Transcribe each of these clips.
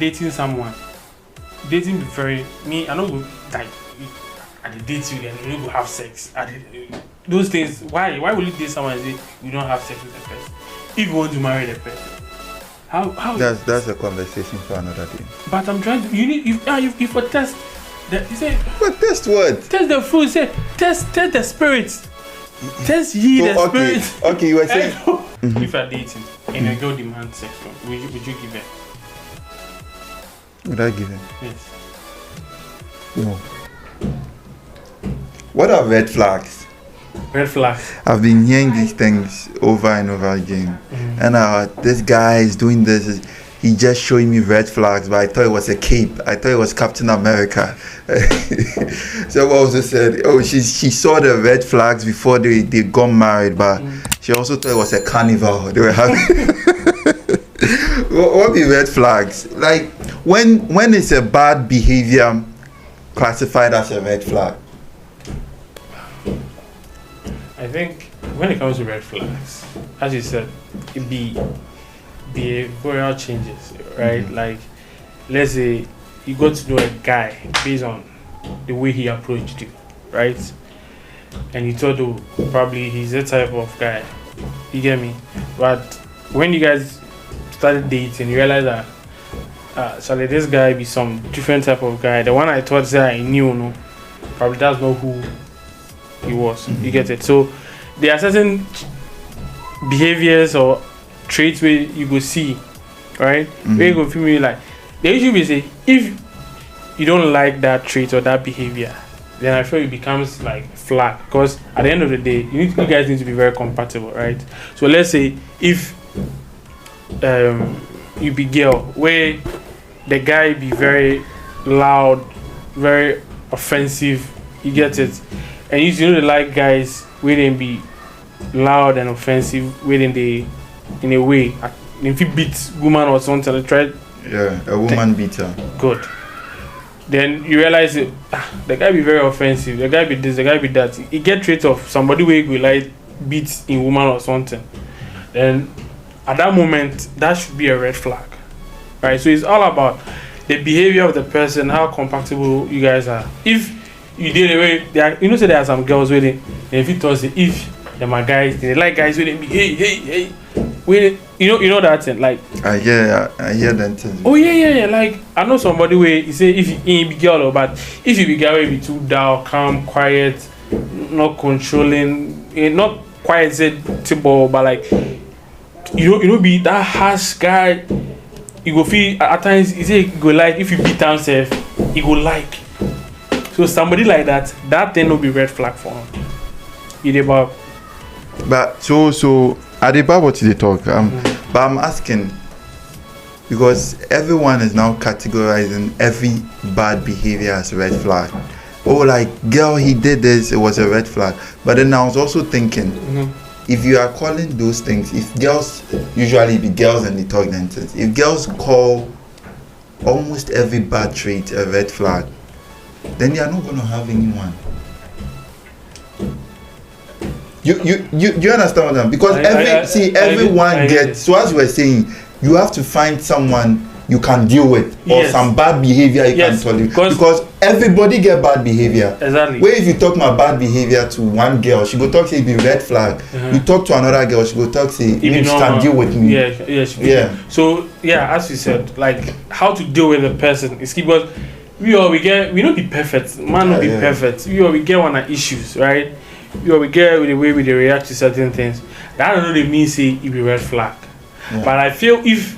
dating someone, dating be very me. I know like at the date you and you go have sex. Those things. Why will you date someone and say you don't have sex with the person if you want to marry the person? How? That's a conversation for another day. But I'm trying to. You need if for test. You say. But test what? Test the fruit. Say test the spirits. Test ye the spirits. Okay, you were saying. If you're dating and a girl demands sex, would you give it? Would I give it? Yes. No. What are red flags? Red flags. I've been hearing these things over and over again. And this guy is doing this. He just showing me red flags, but I thought it was a cape. I thought it was Captain America. Someone also said, oh, she saw the red flags before they got married, but she also thought it was a carnival. They were having. What be red flags? Like when it's a bad behavior classified as a red flag? I think when it comes to red flags, as you said, it be behavioral changes, right? Like, let's say you got to know a guy based on the way he approached you, right? And you thought, oh, probably he's the type of guy. You get me? But when you guys started dating, you realize that shall this guy be some different type of guy? The one I thought that I knew, no, probably that's not who he was. You get it? So there are certain behaviors or traits where you go see, right? Where you go feel me like they usually say if you don't like that trait or that behavior, then I feel it becomes like flag, because at the end of the day you guys need to be very compatible, right? So let's say if you be girl where the guy be very loud, very offensive, you get it, and you know they like guys where they be loud and offensive, where they in a way if you beat woman or something, they try a woman beater. Good. Then you realize the guy be very offensive, the guy be this, the guy be that. He get traits of somebody where you like beat in woman or something. Then at that moment that should be a red flag, right? So it's all about the behavior of the person, how compatible you guys are. If you did the way so there are some girls where if you toss it, if they're my guys, they like guys where they be hey wait, you know that thing, like I hear that thing. Oh yeah. Like I know somebody where you say if you be girl, but if you be girl, you be too down, calm, quiet, not controlling, not quiet, said but like you be that harsh guy. You go feel at times you say go like if you beat down self, you go like. So somebody like that thing will be red flag for him. But so at the bar what they talk, but I'm asking because everyone is now categorizing every bad behavior as a red flag. Oh, like girl, he did this, it was a red flag. But then I was also thinking, if you are calling those things, if girls usually be girls and they talk nonsense, if girls call almost every bad trait a red flag, then they are not going to have anyone. You understand what I'm, because everyone gets, so as you were saying, you have to find someone you can deal with or some bad behavior you can tolerate, because everybody get bad behavior. Exactly. Where if you talk about bad behavior to one girl, she go talk say it be red flag. You talk to another girl, she go talk say you can deal with me. Yeah. So as you said, like how to deal with a person is key, because we not be perfect. Man not be perfect. We get one of issues, right? We get with the way we react to certain things. That don't really mean say it be red flag. But I feel if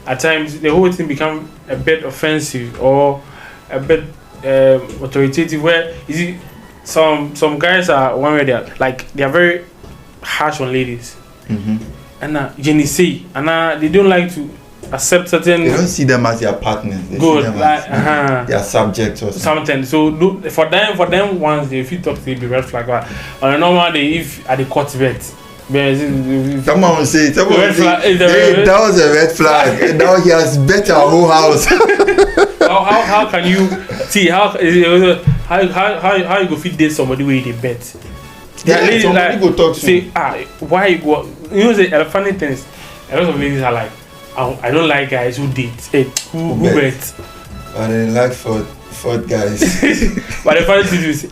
at times the whole thing become a bit offensive or a bit authoritative, where you see some guys are one way they are very harsh on ladies, and they don't like to accept certain. They don't see them as their partners. They see them as their subjects or something. So for them once they feel talk, they be red flag. But on a normal day, if at the court vet, someone will say, that was a red flag. And now he has bet our whole house. how can you see how you go fit date somebody where they bet? Ladies somebody go talk to say why you go? The funny thing is a lot of ladies are like, I don't like guys who date. Hey, who bet. But I like Ford guys. But the funny thing is,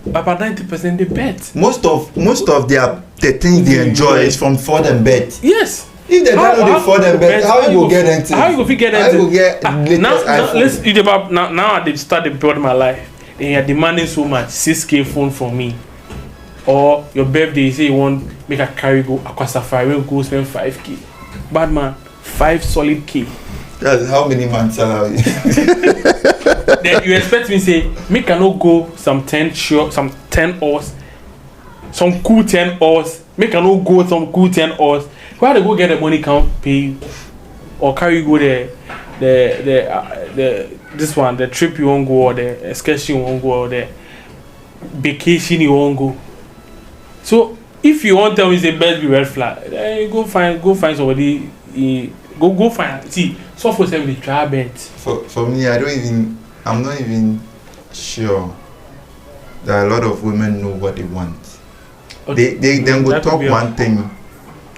about 90% they bet. Most of the things they enjoy is from Ford and bet. Yes. If they don't know the Ford and bet, how you go get into? How you go get into? How you go get now let's eat about now they start to build my life. They are demanding so much 6K phone from me. Or your birthday, you say you want make a carry go aqua safari, we go spend 5K. Bad man, 5 solid K. That's how many months salary? Then you expect me say make I no go some 10 hours, some cool 10 hours. Make I no go some cool 10 hours. Where they go get the money can't pay or carry you go this one, the trip you won't go or the excursion you won't go or the vacation you won't go. So if you want to tell me the best be red flag, then you go find somebody. Go find. See, so for them they try bet. For me, I'm not even sure that a lot of women know what they want. Okay. They then go talk one thing,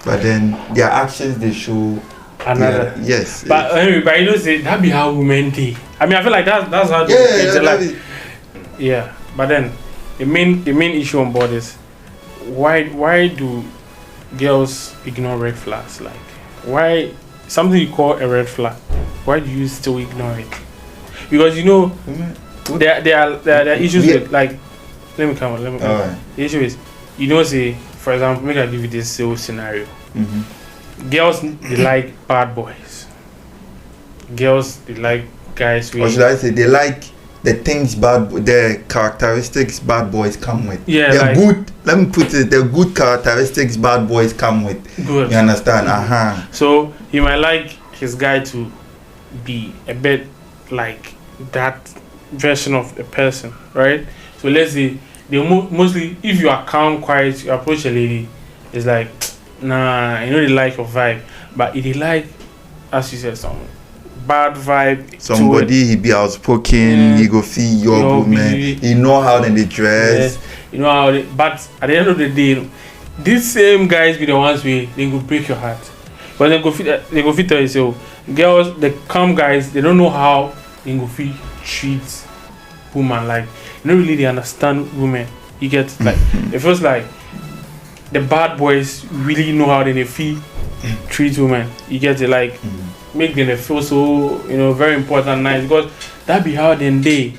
but then their actions they show another. Yes. But anyway, you know, say that be how women do. I mean, I feel like that's how they like. Yeah, but then the main issue on board is why do girls ignore red flags? Like why something you call a red flag? Why do you still ignore it? Because you know there are issues with like. Let me come. Right. The issue is, you know, say for example, make I give you this scenario. Mm-hmm. Girls they like bad boys. Girls they like guys with. Or should I say they like the things the characteristics bad boys come with. Yeah, they're like, good. Let me put it. The good characteristics bad boys come with. Good. You understand? So he might like his guy to be a bit like that version of the person, right? So let's say they mostly, if you are calm, quiet, you approach a lady, it's like, nah, you know they like your vibe, but if they like, as you said, some bad vibe. Somebody he be outspoken, he go feel your woman, he know how they dress. Yes, you know how they, but at the end of the day, these same guys be the ones they go break your heart. But they go fit tell you, so girls, the calm guys, they don't know how they go fit treat woman. Like, you don't really understand women. You get like it feels like the bad boys really know how they feel treat women. You get it, like make them feel so, you know, very important, nice, because that be how they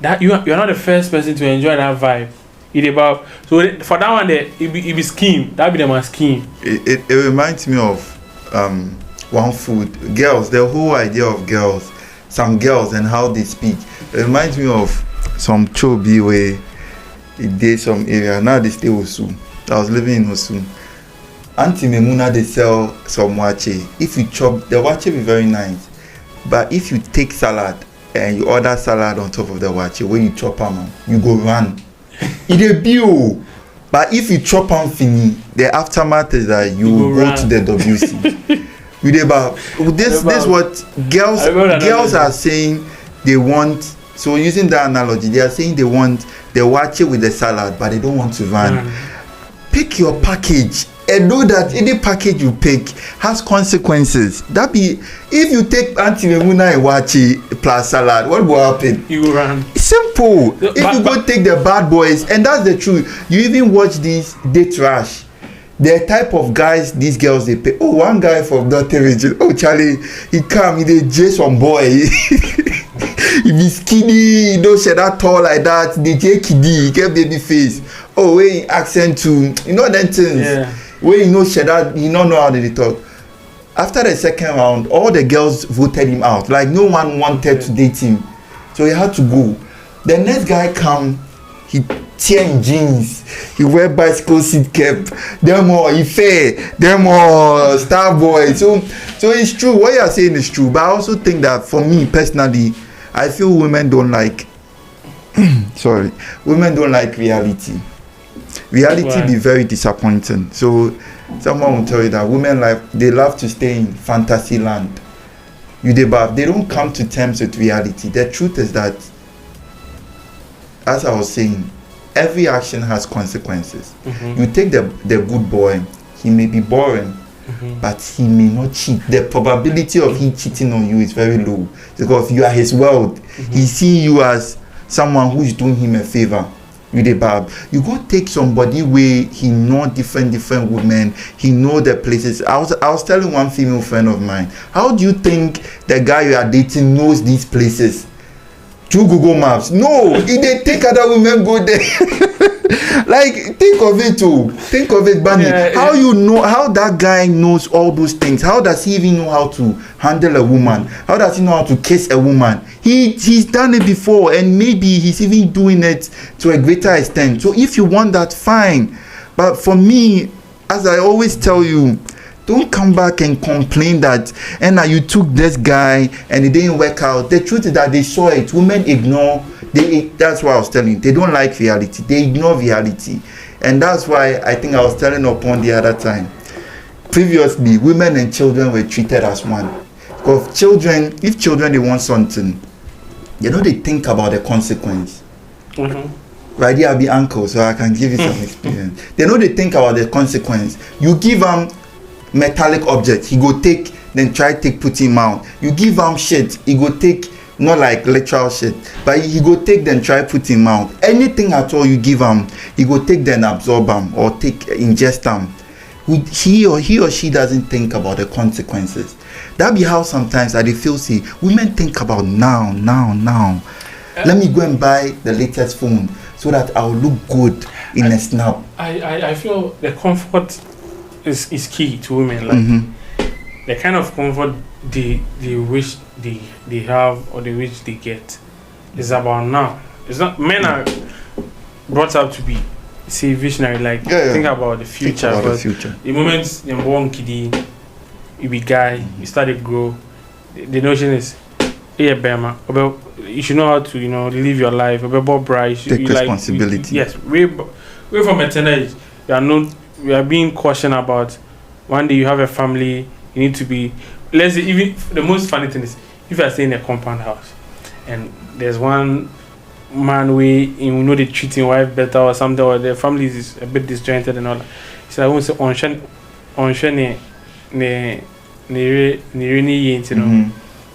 that you're not the first person to enjoy that vibe. It about so for that one there it be scheme. That be the man scheme. It reminds me of one food. Girls, the whole idea of girls, some girls and how they speak. It reminds me of some chobi where it did some area. Now they stay Osu. I was living in Osu. Auntie Memuna, they sell some wache. If you chop, the wache be very nice. But if you take salad and you order salad on top of the wache, when you chop them, you go run. It a bill. But if you chop them fini, the aftermath is that you go to the WC. This what girls are saying they want. So using that analogy, they are saying they want the wache with the salad, but they don't want to run. Pick your package and know that any package you pick has consequences. That be if you take Auntie Memuna and wache plus salad, what will happen? You will run. It's simple. If you go take the bad boys, and that's the truth. You even watch this date rash. The type of guys these girls they pay. Oh, one guy from North region. Oh, Charlie, he come, he dey Jason boy. He be skinny, he don't share that tall like that. The JKD, he get baby face. Oh, when accent too, you know them things. Yeah. When you know share that, you don't know how they talk. After the second round, all the girls voted him out. Like no one wanted to date him, so he had to go. The next guy come, he tear in jeans, he wear bicycle seat cap. Them all he fair, them all star boy. So it's true. What you are saying is true. But I also think that for me personally, I feel women don't like women don't like reality. Reality be very disappointing. So someone will tell you that women they love to stay in fantasy land. They don't come to terms with reality. The truth is that, as I was saying, every action has consequences. You take the good boy, he may be boring, but he may not cheat. The probability of he cheating on you is very low because you are his world. He see you as someone who is doing him a favor. With a bab, you go take somebody where he know different women, he know the places. I was telling one female friend of mine, how do you think the guy you are dating knows these places? Through Google Maps? No, he they take other women go there. Like, think of it too. Think of it, Bunny. How you know? How that guy knows all those things? How does he even know how to handle a woman? How does he know how to kiss a woman? He's done it before, and maybe he's even doing it to a greater extent. So if you want that, fine. But for me, as I always tell you, don't come back and complain that you took this guy and it didn't work out. The truth is that they saw it. Women ignore. That's why I was telling you. They don't like reality. They ignore reality. And that's why I think I was telling upon the other time. Previously, women and children were treated as one. Because if children they want something, they think about the consequence. Right here, I'll be uncle, so I can give you some experience. They think about the consequence. You give them metallic object, he go take, then try take put him out. You give him shit, he go take, not like literal shit, but he go take then try put him out. Anything at all you give him, he go take then absorb him or ingest him. He or she doesn't think about the consequences. That be how sometimes I feel say women think about now. Let me go and buy the latest phone so that I'll look good in a snap. I feel the comfort is key to women. Like the kind of comfort they wish they have or they wish they get is about now. It's not men are brought up to be visionary, like think about the future. The moment you're born kiddie, you be guy, you start to grow. The notion is you should know how to live your life. Take responsibility. Yes, way from a tender age, we are being cautioned about one day you have a family, you need to be, let's say, even the most funny thing is if you are staying in a compound house and there's one man way they treating wife better or something, or their family is a bit disjointed and all that. So I won't say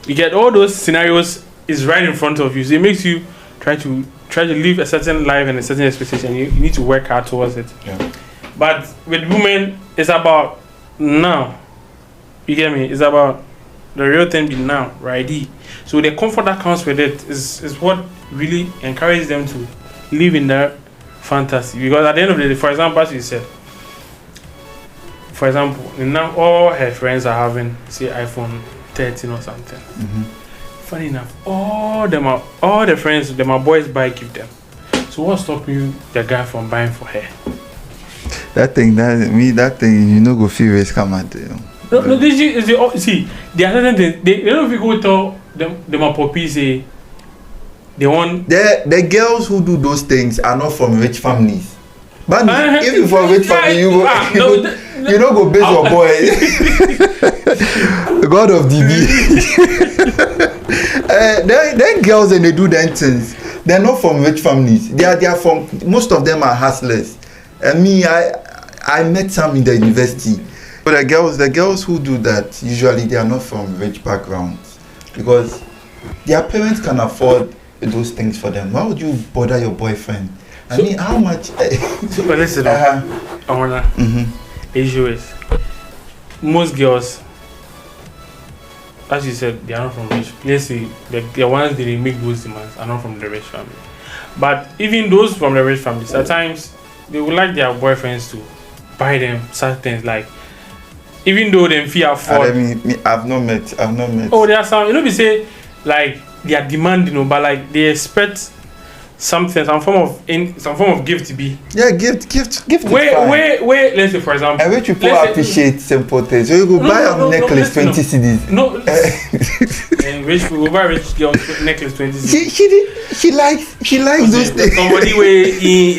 you get all those scenarios is right in front of you, so it makes you try to live a certain life and a certain expectation. You need to work hard towards it. But with women, it's about now. You get me? It's about the real thing be now, right? So the comfort that comes with it is what really encourages them to live in their fantasy. Because at the end of the day, for example, as you said, now all her friends are having, say, iPhone 13 or something. Funny enough, all the friends, my boys buy, give them. So what's stopping the guy from buying for her? That thing, go feel risk come at you. No, see, there are certain things. They don't if you go tell them my puppies say they want. The girls who do those things are not from rich families. But if you're from rich family, you don't go base your boy. The God of DB. Then girls and they do them things. They're not from rich families. They are from, most of them are hustlers. And me, I met some in the university. But the girls who do that, usually they are not from rich backgrounds. Because their parents can afford those things for them. Why would you bother your boyfriend? How much? So listen, issue is most girls, as you said, they are not from rich. Let's say the ones that make those demands are not from the rich family. But even those from the rich families, at times they would like their boyfriends to buy them certain things, like even though they feel afford. I've not met. Oh, there are some. We say like they are demanding, but like they expect something, some form of gift to be. Yeah, gift. Wait. Let's say, for example, and which people appreciate simple things. So you go buy a necklace 20 CDs. No. And rich people buy rich girl necklace 20 CDs. She likes those things. Somebody where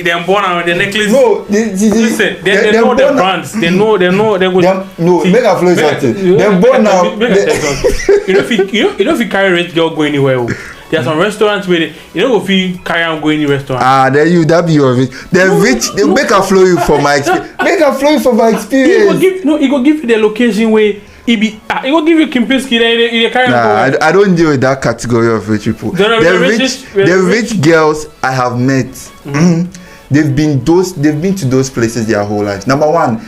they're born on the necklace. No, listen, they know the brands. They know. They go. No, make a flow something. They're born now. You know if you carry rich girl go anywhere. There are some restaurants where you know if you carry on going to restaurant. Then you that be your rich. They make a flow you for my experience. Make a flow you for my experience. He go give you the location where he go give you Kempinski. They carry on. I don't deal with that category of rich people. The rich girls I have met. Mm-hmm. They've been to those places their whole lives. Number one,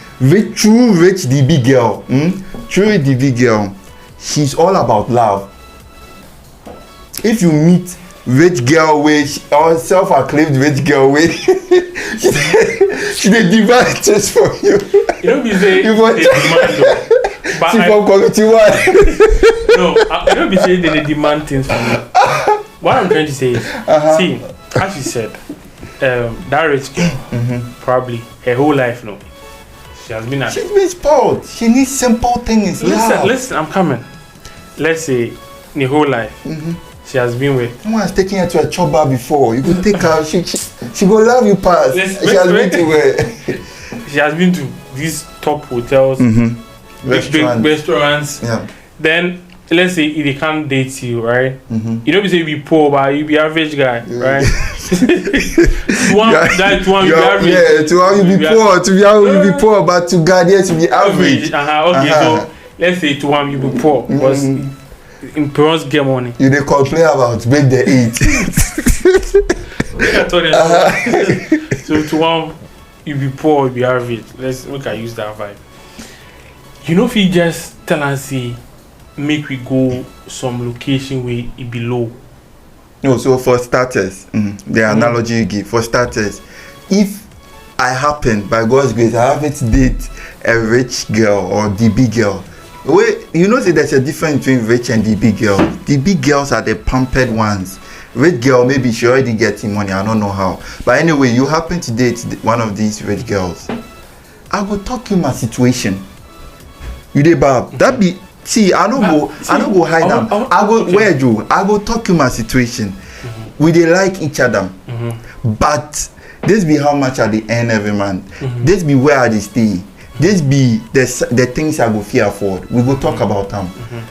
true rich DB girl. True DB girl. She's all about love. If you meet rich girl or self-acclaimed rich girl she dey demand things from you. You don't be saying they demand though. She from quality one. No, I don't be saying they demand things from you. What I'm trying to say is, see, as you said, that rich girl, probably her whole life, no, she's been spoiled. She needs simple things. Listen, I'm coming. Let's say, the whole life, she has been with. No one's taken her to a choba before. You could take her. She will love you past. She has been to where? She has been to these top hotels, big restaurants. Yeah. Then let's say if they can't date you, right? You don't be say you be poor, but you be average guy, right? To one you be average. Yeah, to one you be poor. To the other you be poor, but to God, yes, you be average. Okay, so let's say to one you be poor because in parents get money. You dey complain about make they eat. So to one you be poor, you be average. Look at use that vibe. You know if you just tell and say make we go some location where it be low. No, so for starters, the analogy you give, for starters, if I happen by God's grace I happen to date a rich girl or DB girl, you know there's a difference between rich and DB girl. DB girls are the pampered ones. Rich girl, maybe she already getting money, I don't know how, but anyway, you happen to date one of these rich girls, I will talk you my situation. You dey bab that be. See, I don't go hide them. I go where you. I go talk to my situation. We dey like each other, but this be how much I dey earn every month. This be where I dey stay. This be the things I go fit afford. We go talk about them.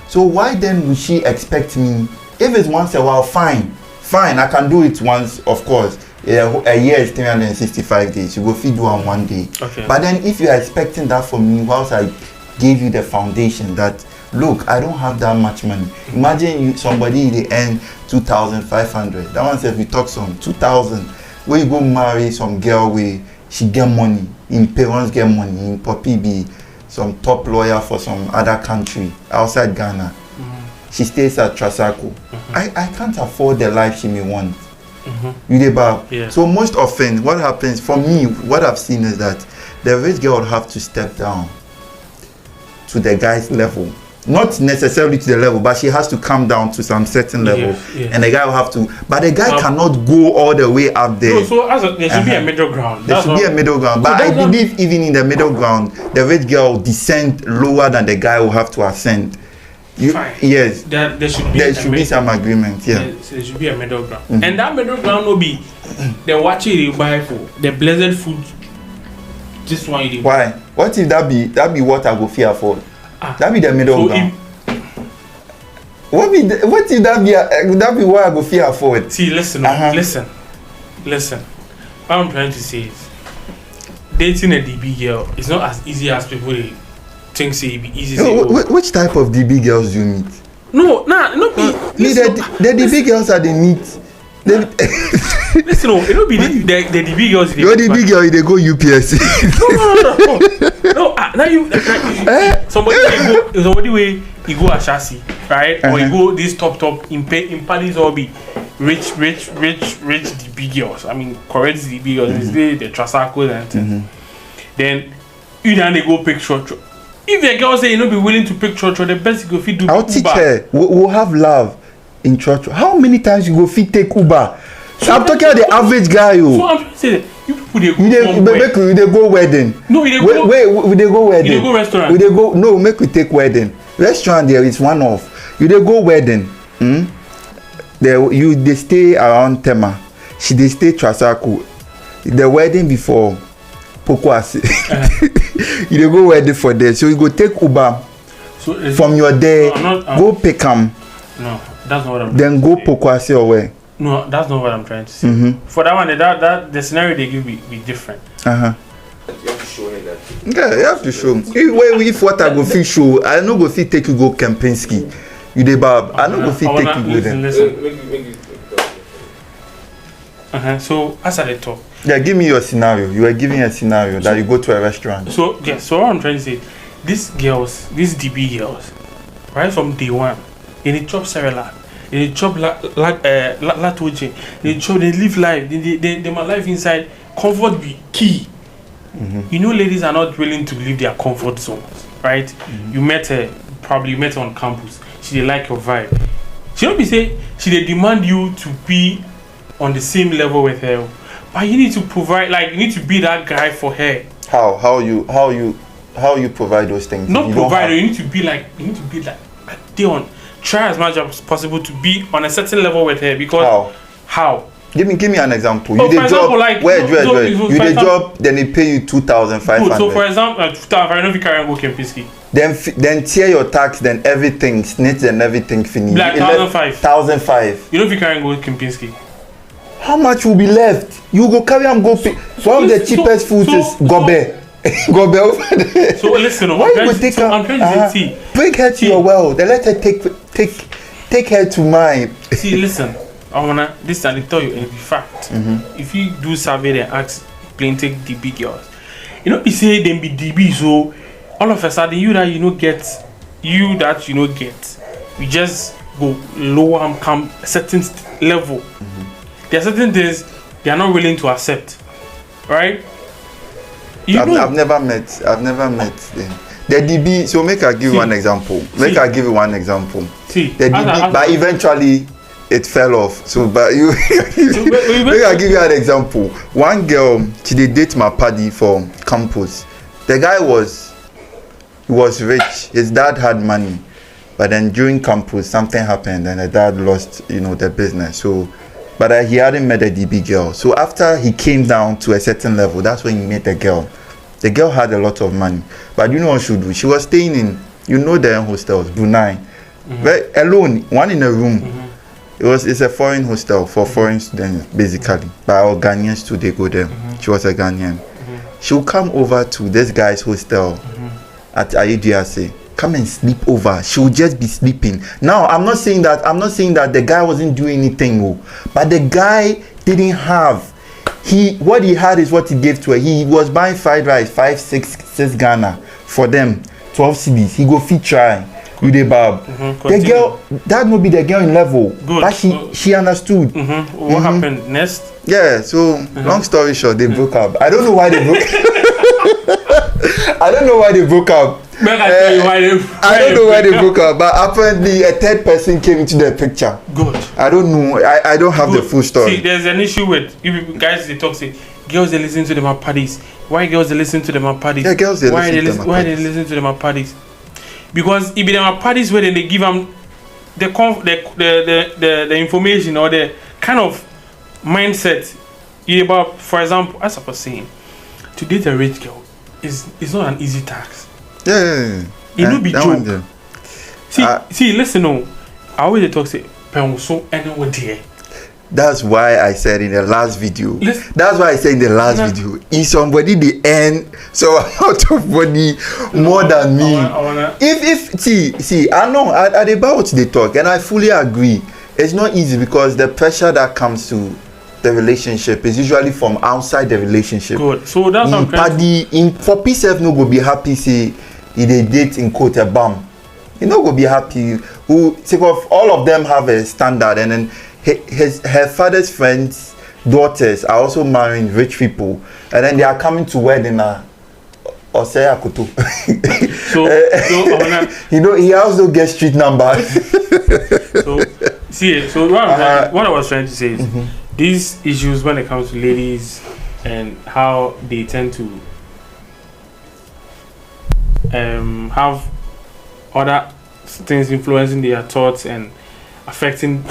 So why then would she expect me? If it's once a while, fine. I can do it once, of course. A year is 365 days. You go fit do on one day. Okay. But then if you are expecting that from me, whilst I gave you the foundation that. Look, I don't have that much money. Imagine somebody they earn 2,500. That one says we talk some 2,000. Where you go marry some girl where she get money, in parents get money, in Poppy be some top lawyer for some other country outside Ghana. She stays at Trasaco. I can't afford the life she may want. You dey bab. Yeah. So most often, what happens for me, what I've seen is that the rich girl will have to step down to the guy's level. Not necessarily to the level, but she has to come down to some certain level, and the guy will have to. But the guy cannot go all the way up there. No, so there should be a middle ground. There should be a middle ground, but I believe even in the middle ground, the rich girl will descend lower than the guy will have to ascend. Fine. Yes. There should be some agreement. Yeah. There should be a middle ground, and that middle ground will be the watching you buy for the blessed food. This one you. Why? What if that be what I go fear for? That be the middle ground. What if that be what I go fear afford? See, listen. What I'm trying to say is, dating a DB girl is not as easy as people think. Say it be easy. Which type of DB girls do you meet? No. The DB girls are the meet. Listen, it don't be the DB girls. Your DB girl, they go UPS. No. Now you somebody where you go a chassis, right? Or you go this top in Paris or be rich DB girls. I mean, correct DB girls. The Trasaco and things. Then you then they go pick short. If the girl say you know be willing to pick short, the best you go fit do. I'll teach her. We'll have love in church. How many times you go fit take Uber? So I'm talking about the average guy. So I'm trying to say you people they go wedding. No, they go wedding. You go restaurant. No, make we take wedding. Restaurant there is one off. You they go wedding. They stay around Tema. They stay Trasaco. The wedding before Pokwasi. You they go wedding for there. So you go take Uber from your day. Go pick them. No. That's not what I'm. Then go Pokwasi away. No, that's not what I'm trying to say. For that one, that the scenario they give be different. You have to show him that. Yeah, you have to show. If what I go fit show, I no go fit take you go Kempinski. You dey bab. I no go fit take you go there. Make So as I talk. Yeah, give me your scenario. You were giving a scenario that you go to a restaurant. So so what I'm trying to say, these DB girls, right from day one, they chop Cerelac, they chop Latoche, they live life, they my life inside. Comfort be key. You know, ladies are not willing to leave their comfort zones, right? You met her on campus. She dey like your vibe. She don't be say she dey demand you to be on the same level with her, but you need to provide, like you need to be that guy for her. How you provide those things? Not provide. You need to be like they on. Try as much as possible to be on a certain level with her because how? Give me an example. So you for example, job, like where you the job, then they pay you 2,500. So for example, 2,500. I know if you carry go Kempinski. Then tear your tax, then everything, snitch and everything finish. Like 1,500. 1,500. You know if you carry go Kempinski. How much will be left? You go carry and go pay. One of the cheapest foods is gobe. Gobe over there. So listen, why you go take her? I'm trying to say, bring her to your well. Then let her take her to mine. See, listen. I wanna this and I tell you in fact. If you do survey and ask plenty DB girls, you know, you say them be DB, so all of a sudden you that you get, you just go lower and come a certain level. There are certain things they are not willing to accept, right? I've never met them. The DB. So make I give you one example. Make I give you one example. See, the DB, but eventually it fell off. So, but you, make I give you an example. One girl, she did date my paddy for campus. The guy was rich. His dad had money, but then during campus something happened and the dad lost, the business. So, but he hadn't met a DB girl. So after he came down to a certain level, that's when he met the girl. The girl had a lot of money, but you know what she would do? She was staying in, the hostels, Brunei, very alone, one in a room. It's a foreign hostel for foreign students, basically. But our Ghanaians too, they go there. She was a Ghanaian. She would come over to this guy's hostel at Ayediase. Come and sleep over. She would just be sleeping. Now, I'm not saying that the guy wasn't doing anything, but the guy didn't have. What he had is what he gave to her. He was buying fried rice, 6 Ghana for them, 12 cedis. He go fit try. You the bab. The girl, that would be the girl in level. Good. But she understood. What happened next? Yeah, so long story short, they broke up. I don't know why they broke I don't know why they broke up. I don't know why they broke up, but apparently a third person came into the picture. Good. I don't know. I don't have the full story. See, there's an issue with you guys. They talk say girls they listen to them at parties. Why girls they listen to them at parties? Yeah, girls they listen to them at parties? Because if there are parties where they give them the information or the kind of mindset about, for example, as I was saying, to date a rich girl is not an easy task. Yeah. It will be joke. See, listen, I always talk say, "Penso anyone there." That's why I said in the last video. Video, if somebody the earn so out of money more than me. I know at about they talk, and I fully agree. It's not easy because the pressure that comes to the relationship is usually from outside the relationship. Good. So that's for PCF no go be happy say if they date in quote a bum. You no go be happy. All of them have a standard, and then her father's friends' daughters are also marrying rich people, and then they are coming to wedding or say Akoto. So he also gets street number. So what I was trying to say is these issues when it comes to ladies and how they tend to have other things influencing their thoughts and affecting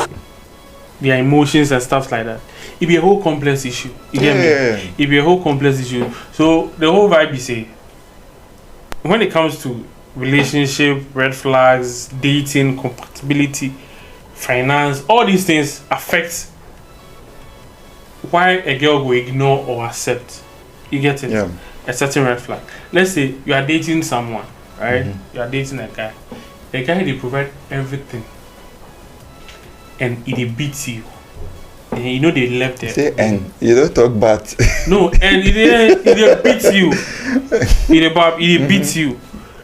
their emotions and stuff like that. It be a whole complex issue. You get me? It be a whole complex issue. So the whole vibe is say when it comes to relationship, red flags, dating, compatibility, finance, all these things affect why a girl will ignore or accept. You get it? Yeah. A certain red flag. Let's say you are dating someone, right? You are dating a guy. The guy, they provide everything, and it beats you. And you know they left there. Say and you don't talk bad. No, and it beats you. It beats you,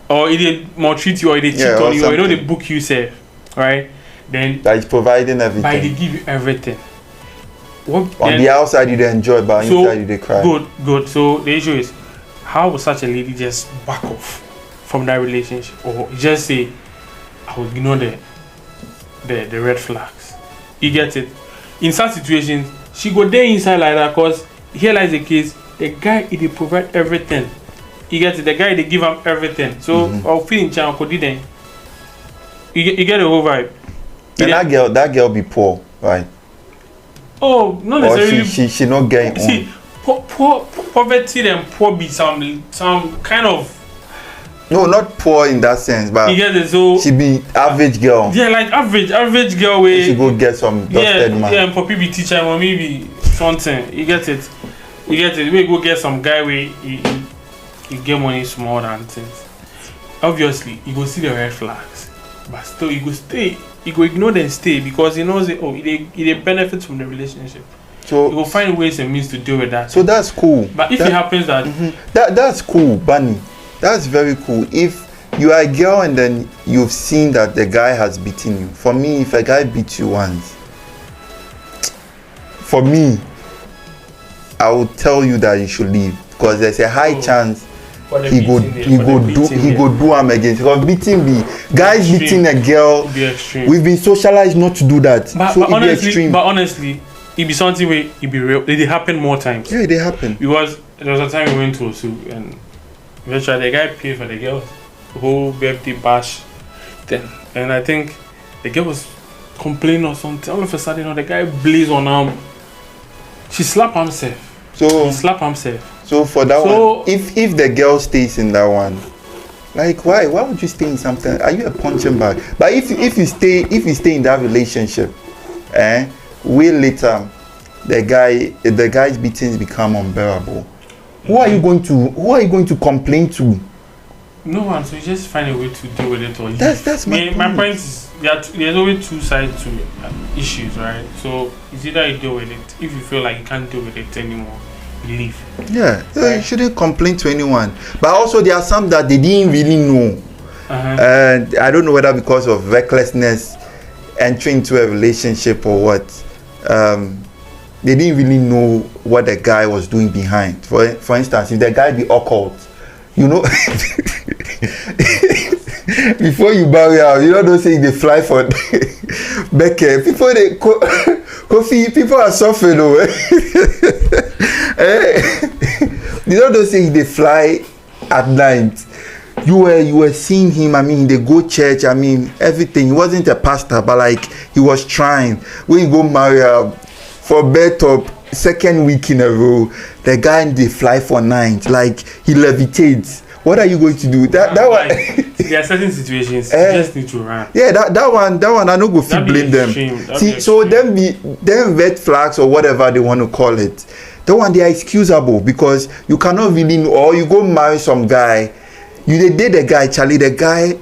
or it maltreat you, or it cheat on you, or you know they book you safe, right? Then that is providing everything. But they give you everything. What, on the outside you enjoy, but inside you they cry. Good. So the issue is, how will such a lady just back off from that relationship, or just say, I will ignore the red flags? You get it? In such situations, she go there inside like that, because here lies the case. The guy, he provide everything. You get it? The guy, they give him everything. So I'll feel in charge. You get the whole vibe. And that girl be poor, right? Oh, not necessarily. Or she not getting. See, poverty and poor be some kind of. No, not poor in that sense, but you get it, so she be average girl. Yeah, like average girl where she go get some dusted man. Yeah, and for people teacher or maybe something. You get it. We go get some guy where you get money small than things. Obviously, you go see the red flags, but still you go stay. You go ignore them, stay, because he knows it. Oh, he benefits from the relationship. So you will find ways and means to deal with that. So that's cool. But if it happens that that's cool, Bunny. That's very cool. If you are a girl and then you've seen that the guy has beaten you. For me, if a guy beats you once, for me, I will tell you that you should leave, because there's a high chance he go do am again. Because beating guys beating a girl, we've been socialized not to do that. But be extreme. But honestly, it be something where it be real. It happen more times. Yeah, they happen. Because there was a time we went to Osu and eventually the guy paid for the girl whole birthday bash then, and I think the girl was complaining or something. All of a sudden, the guy blazed on her. She slapped himself. So he slapped himself. So for that one, if the girl stays in that one, like why would you stay in something? Are you a punching bag? But if you stay in that relationship, way later, the guy's beatings become unbearable. Who are you going to complain to? No one. So you just find a way to deal with it. Or that's my point is there's always two sides to issues, right? So it's either you deal with it. If you feel like you can't deal with it anymore, you leave. Yeah, right? You shouldn't complain to anyone. But also there are some that they didn't really know, and I don't know whether because of recklessness, entering into a relationship or what. They didn't really know what the guy was doing behind. For instance, if the guy be occult, you know, before you marry her, you know, don't say they fly for Becker. People are suffering, though. You know, don't say they fly at night. You were seeing him. I mean, they go church. I mean, everything. He wasn't a pastor, but like he was trying. When you go marry her, for bed top, second week in a row, the guy they fly for night, like he levitates. What are you going to do? That one. There are certain situations you just need to run. Yeah, that one. I don't go feel blame them. See, so them red flags or whatever they want to call it. That one they are excusable, because you cannot really know. Or you go marry some guy, you date the guy, Charlie. The guy,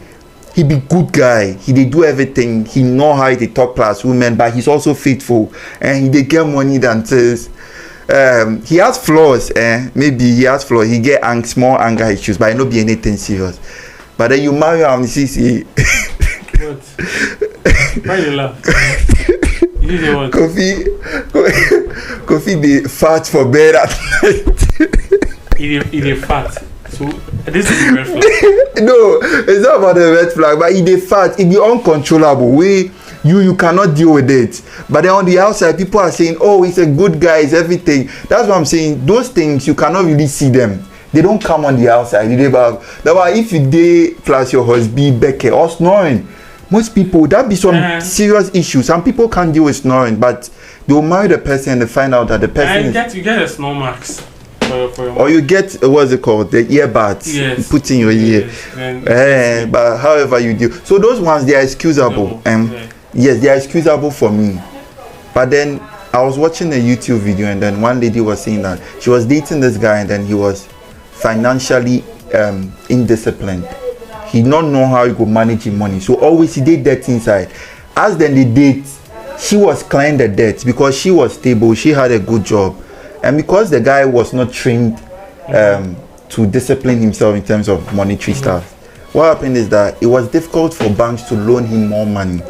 he be good guy. He dey do everything. He know how to talk class women, but he's also faithful, and he dey get money than this. He has flaws. Maybe he has flaws. He get small anger issues, but it no be anything serious. But then you marry him, you see. What? Why you laugh? You say what? Kofi dey fat for bed at night. He dey fat. So this is the red flag. No, it's not about the red flag, but he dey fat. It be uncontrollable. You cannot deal with it. But then on the outside, people are saying, "Oh, he's a good guy. It's everything." That's what I'm saying. Those things you cannot really see them. They don't come on the outside. That's why if you dey plus your husband Becky or snoring, most people that be some serious issue. Some people can't deal with snoring, but they'll marry the person and they find out that the person you get a snore marks. Or you get what's it called, the earbuds. Yes. You put in your ear. But however you do, so those ones they are excusable. yes, they are excusable for me. But then I was watching a YouTube video, and then one lady was saying that she was dating this guy, and then he was financially indisciplined. He did not know how he could manage his money, so always he did debt inside. As then they date, she was clearing the debt because she was stable, she had a good job, and because the guy was not trained to discipline himself in terms of monetary stuff, what happened is that it was difficult for banks to loan him more money.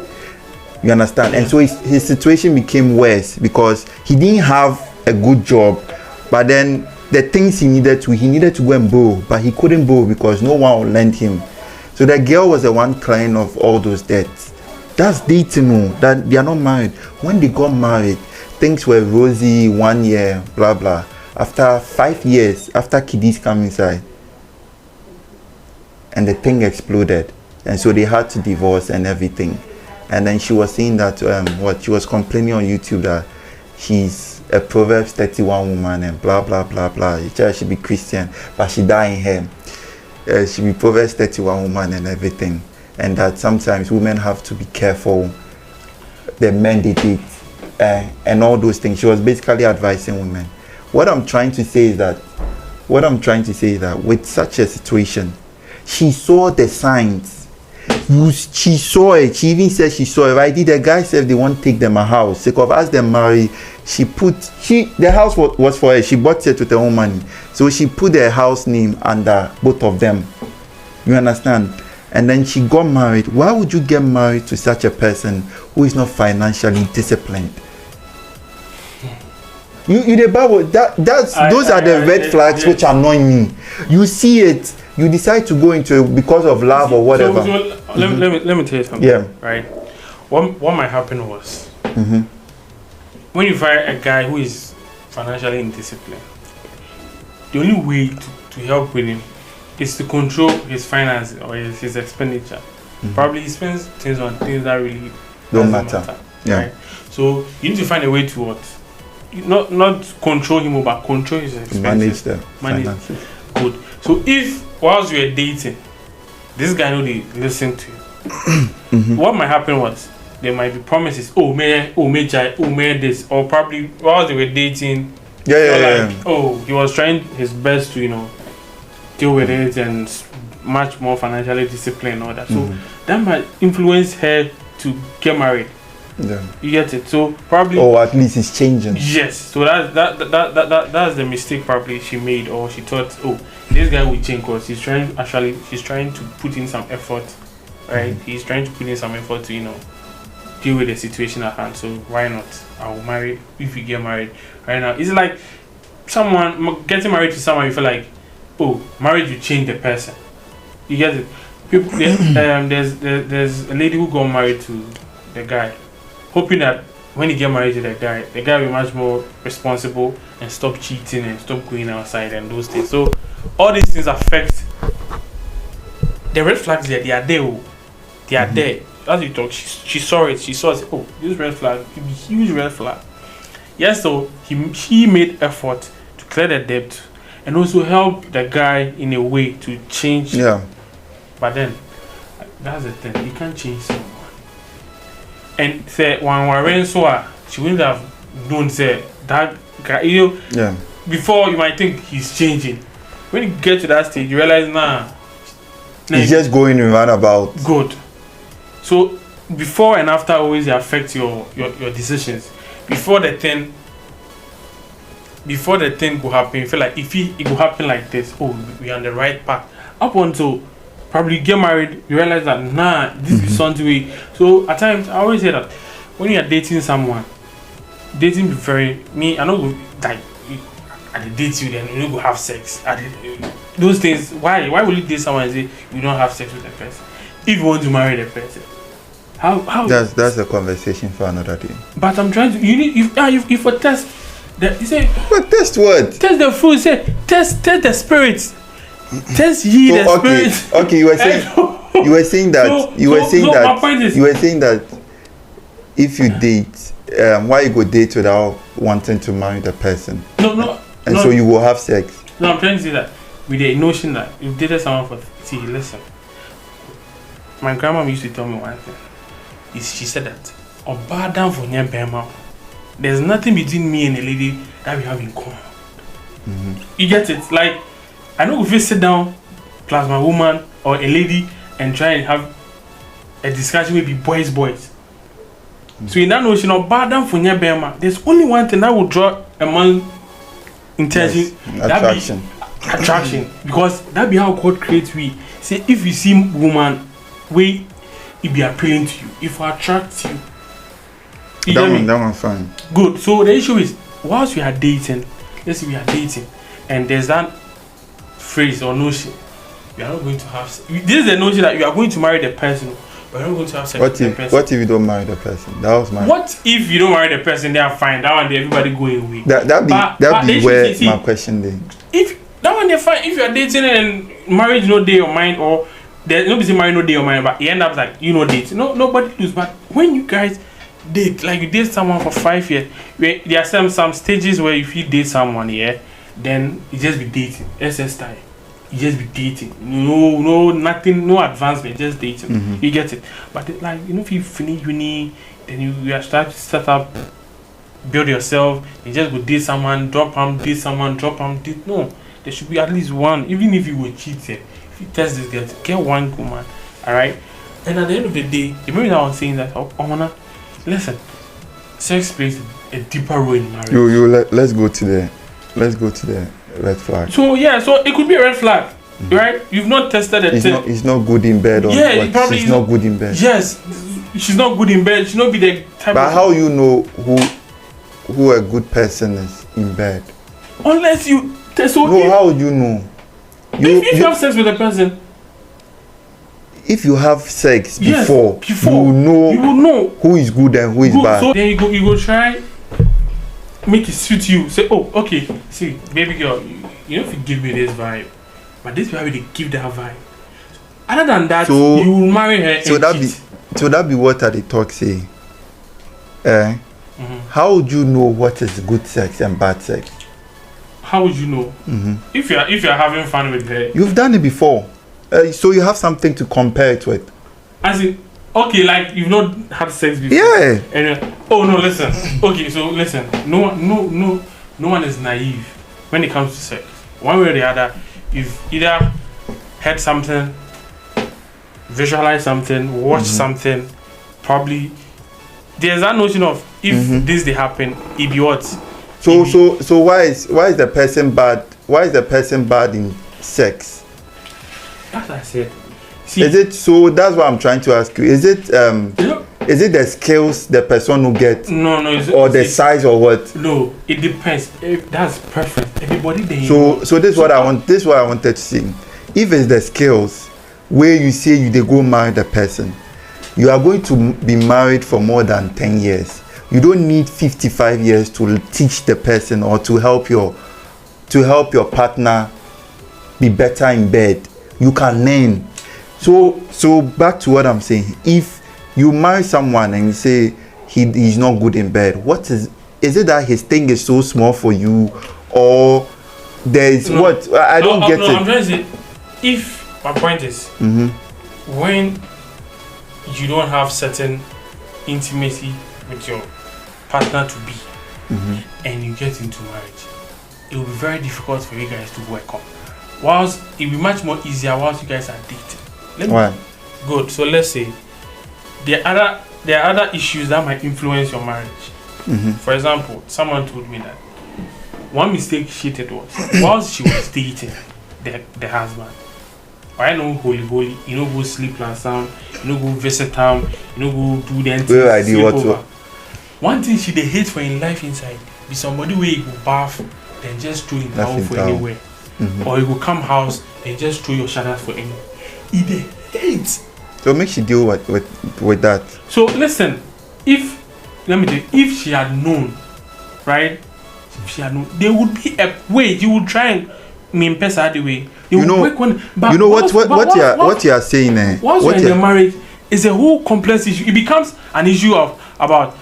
You understand? And so his situation became worse because he didn't have a good job, but then the things he needed to go and borrow, but he couldn't borrow because no one would lend him. So the girl was the one crying of all those debts. That's dating, that they are not married. When they got married, things were rosy, 1 year, blah blah. After 5 years, after kiddies come inside, and the thing exploded, and so they had to divorce and everything. And then she was saying that she was complaining on YouTube that she's a Proverbs 31 woman and blah blah blah blah. She should be Christian, but she died in her. She be Proverbs 31 woman and everything, and that sometimes women have to be careful the men they date and all those things. She was basically advising women. What I'm trying to say is that with such a situation, she saw the signs. She saw it. She even said she saw it. Right? The guy said they won't take them a house. Because as they marry, the house was for her. She bought it with her own money. So she put her house name under both of them. You understand? And then she got married. Why would you get married to such a person who is not financially disciplined? You the Bible, those are the red flags which annoy me. You see it, you decide to go into it because of love or whatever. So let me tell you something. Yeah. Right. What might happen was when you find a guy who is financially indisciplined, the only way to help with him is to control his finances or his expenditure. Probably he spends things on things that really don't matter. Yeah. Right? So you need to find a way to what? Not control him, but control his expenses. Manage the finances. Good. So if whilst you were dating, this guy know they listen to you, what might happen was there might be promises. Oh may this, or probably while they were dating. Oh, he was trying his best to deal with it and much more financially disciplined and all that. So that might influence her to get married. Yeah. You get it. So probably. Or at least it's changing. Yes. So that's the mistake probably she made, or she thought, oh, this guy will change because she's trying to put in some effort, right? He's trying to put in some effort to deal with the situation at hand. So why not? I will marry if we get married right now. It's like someone getting married to someone. You feel like, oh, marriage will change the person. You get it. People, there's a lady who got married to the guy, hoping that when he get married to the guy will be much more responsible and stop cheating and stop going outside and those things. So all these things affect the red flags. They are there. They are there. As you talk, she saw it. She saw it. Oh, this red flag could be huge red flag. Yes, so he made effort to clear the debt and also help the guy in a way to change. Yeah. But then that's the thing. You can't change someone. And say when we're so she wouldn't have known say that guy. Yeah. Before you might think he's changing. When you get to that stage, you realize he's just going around about. Good. So before and after always affect your decisions. Before the thing will happen, you feel like if it will happen like this, oh, we are on the right path. Up until probably get married, you realize that this is something we. So at times I always say that when you are dating someone, dating be very me. I know like I date you, then you go have sex. Those things. Why will you date someone and say you don't have sex with the person if you want to marry the person? How? That's a conversation for another day. But I'm trying to. You need if a test. You say. What test what? Test the fruit. Say test the spirits. Test ye the spirits. Okay, you were saying that if you date, why you go date without wanting to marry the person? So you will have sex. No, I'm trying to say that with the notion that you've dated someone for listen. My grandma used to tell me one thing. she said that Obadan for near Bema. There's nothing between me and a lady that we have in common. You get it? Like, I know if you sit down plus my woman or a lady and try and have a discussion with boys. So in that notion of Obadan for near Bema, there's only one thing that will draw a man intention. Yes. Attraction. Because that be how God creates we. Say if you see woman, it be appealing to you. If I attract you. That one fine. Good. So the issue is, whilst we are dating, let's say we are dating, and there's that phrase or notion, we are not going to have. This is the notion that you are going to marry the person, but you're not going to have sex with the person. What if you don't marry the person? That was my. What if you don't marry the person? They are fine. That one, everybody going away. That be where my question then. If that one, they're fine. If you are dating and marriage no day or mind, or there's nobody married no day or mind, but you end up like date. Nobody lose. But when you guys date, like you date someone for 5 years, there are some stages where if you date someone, then you just be dating. SS time. You just be dating. No, nothing, no advancement, just dating. You get it. But if you finish uni, then you start to set up, build yourself. You just go date someone, drop them, date someone, drop them, date. No, there should be at least one. Even if you were cheated, if you test this girl, get one woman. Alright? And at the end of the day, remember that I was saying that listen, sex plays a deeper role in marriage. Let's go to the red flag. So it could be a red flag, right? You've not tested it. He's not good in bed, or she's not good in bed. Yes, she's not good in bed. She not be the type. But how you know who a good person is in bed? Unless you test. So how would you know? If you have sex with a person. If you have sex before you will know who is good and who is bad. So then you go try make it suit you. Say, oh, okay, see, baby girl, you know if you give me this vibe, but this vibe they give that vibe. Other than that, you will marry her. So that be what they talk say. How would you know what is good sex and bad sex? How would you know? If you're having fun with her, you've done it before. So you have something to compare it with. As in, okay, like you've not had sex before. Yeah. And oh no, listen. Okay, so listen. No one is naive when it comes to sex. One way or the other, you've either heard something, visualized something, watched something. Probably there's that notion of if this they happen, it be what. So why is the person bad? Why is the person bad in sex? As I said, is it so? That's what I'm trying to ask you. Is it the skills the person will get? No, or the size or what? No, it depends. That's perfect. Everybody they. So this is what I want. This is what I wanted to see. If it's the skills where you say they go marry the person, you are going to be married for more than 10 years. You don't need 55 years to teach the person or to help your partner be better in bed. You can learn. So back to what I'm saying. If you marry someone and you say he's not good in bed, what is it that his thing is so small for you, or there's what I don't get it. I'm trying to say, if my point is when you don't have certain intimacy with your partner to be and you get into marriage, it will be very difficult for you guys to work on. Whilst it will be much more easier whilst you guys are dating. Why? Good. So let's say there are other issues that might influence your marriage. For example, someone told me that one mistake she did was whilst she was dating the husband. I know holy, you know go sleep last time, you know go visit time, you know go do the entire. One thing she they hate for in life inside be somebody where you go bath then just throw it down for anywhere. Or you will come house and just throw your shadows for any. It hates. So make she deal with that. So listen, if she had known, right? If she had known, there would be a way you would try and mean person the way. You know what you are saying there. Once you're in the marriage, it's a whole complex issue. It becomes an issue about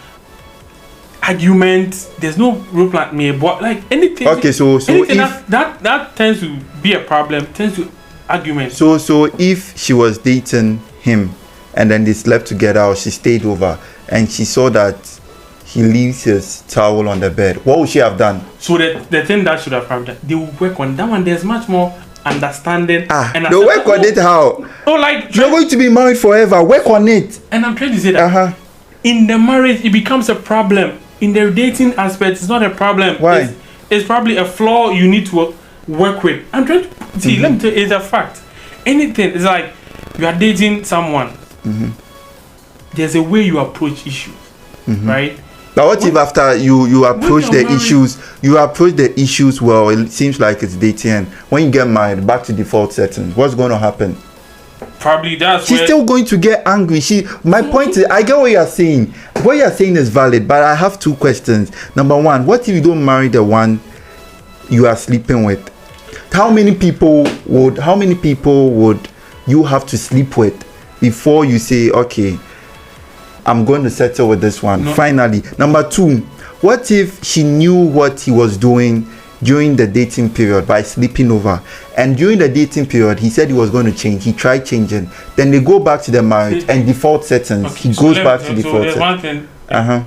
argument. There's no real plan me, but like anything. Okay, so anything if that tends to be a problem, tends to argument. So if she was dating him and then they slept together, or she stayed over, and she saw that he leaves his towel on the bed, what would she have done? So the thing that should have happened, they will work on that one. There's much more understanding. And they work on it how? Oh, like you're going to be married forever. Work on it. And I'm trying to say that in the marriage, it becomes a problem. In the dating aspect, it's not a problem. Why? It's probably a flaw you need to work with. I'm trying to see. Let me tell you, it's a fact. Anything, it's like you are dating someone. There's a way you approach issues, right? But what if after you approach the issues, well, it seems like it's dating. When you get married, back to default settings, what's going to happen? Probably she's still going to get angry. My point is, I get what you're saying. What you're saying is valid, but I have two questions. Number one, what if you don't marry the one you are sleeping with? How many people would you have to sleep with before you say, okay, I'm going to settle with this one? No. Finally. Number two, what if she knew what he was doing during the dating period by sleeping over, and during the dating period he said he was going to change, he tried changing, then they go back to the marriage and default settings, okay, he goes back to default settings. One thing,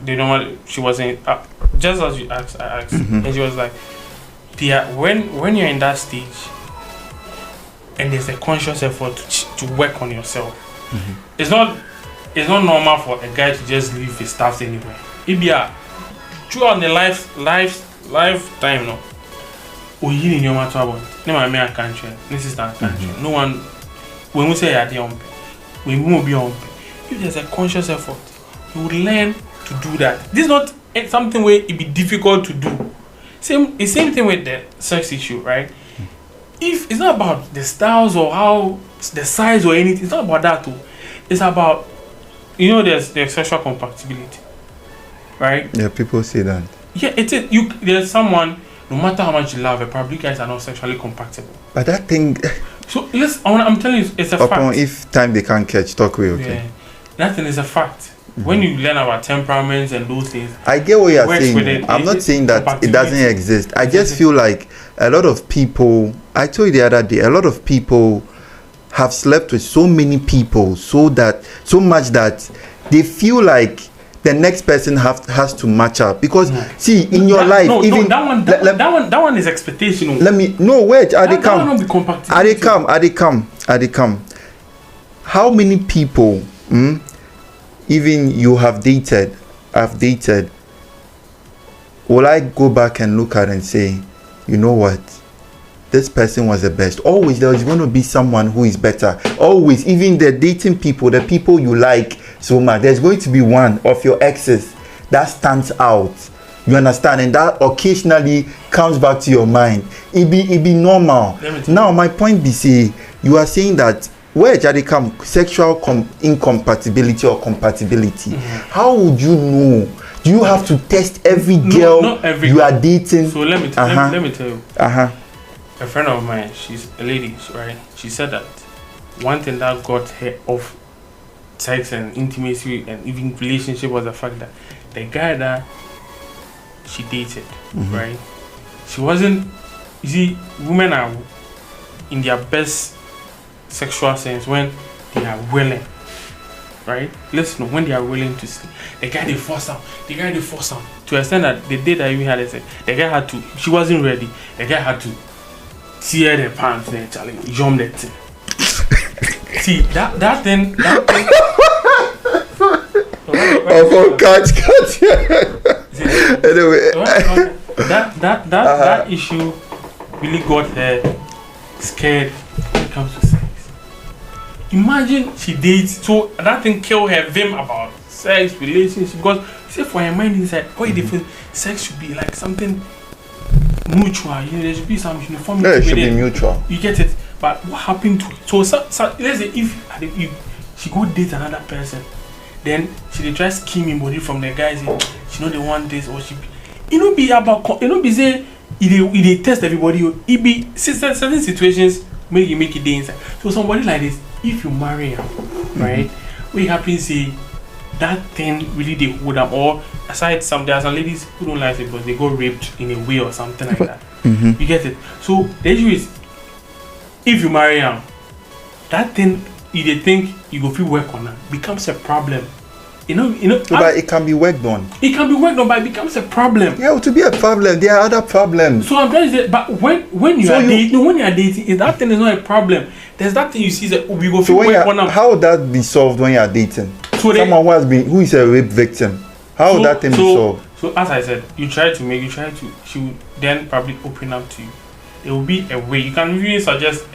they don't want, she wasn't just as you asked, I asked, and she was like, Pia, when you're in that stage and there's a conscious effort to work on yourself, it's not normal for a guy to just leave his stuff anywhere. It be throughout the lifetime, no. In your matter about my country, this is that country. No one, when we say we will be on. If there's a conscious effort, you will learn to do that. This is not something where it be difficult to do. Same thing with the sex issue, right? If it's not about the styles or how the size or anything, it's not about that too. It's about, there's sexual compatibility, right? Yeah, people say that. Yeah, it is. There's someone. No matter how much you love her, probably guys are not sexually compatible. But that thing. So I'm telling you, it's a fact. If time they can't catch, talk with. Okay. Yeah, that thing is a fact. When you learn about temperaments and those things, I get what you're saying. I'm not saying that it doesn't exist. I just feel like a lot of people. I told you the other day, a lot of people have slept with so many people, so much that they feel like the next person has to match up, because see in your life, even that one is expectation. Wait, they come. How many people, even you have dated, will I go back and look at and say, you know what, this person was the best? Always there is going to be someone who is better. Always, even the dating people, the people you like so much, there's going to be one of your exes that stands out. You understand? And that occasionally comes back to your mind. It be normal. Now my point be, say you are saying that where they come sexual incompatibility or compatibility. How would you know? Do you have to test every girl you are dating? So let me tell you. A friend of mine, she's a lady, right? She said that one thing that got her off sex and intimacy and even relationship was the fact that the guy that she dated, right? She wasn't. You see, women are in their best sexual sense when they are willing, right? Listen, when they are willing to sleep, the guy they force out. To the extent that the day that we had, the guy had to. She wasn't ready. The guy had to tear the pants and jump that thing. See that thing. Anyway, that issue really got her scared when it comes to sex. Imagine she dates, so that thing killed her vim about sex, relationship, because say for her mind inside, they feel sex should be like something mutual, there should be some uniformity. Yeah, it should be mutual. You get it? But what happened to it? So let's say if she go date another person, then she try scheming body from the guys, she know they want this, or she be about, be say they test everybody. It be certain situations make it day inside. So somebody like this, if you marry her, right, we happen to say that thing really they hold up, or aside there are some ladies who don't like it because they go raped in a way or something like that. You get it? So the issue is, if you marry him, that thing they think you go feel work on that becomes a problem. You know. But it can be worked on. It can be worked on, but it becomes a problem. Yeah, to be a problem, there are other problems. So I'm trying to say, but when you are dating, that thing is not a problem. There's that thing you see that we go feel work on. How would that be solved when you are dating? So someone who is a rape victim. How would that thing be solved? So as I said, she would then probably open up to you. There will be a way. You can really suggest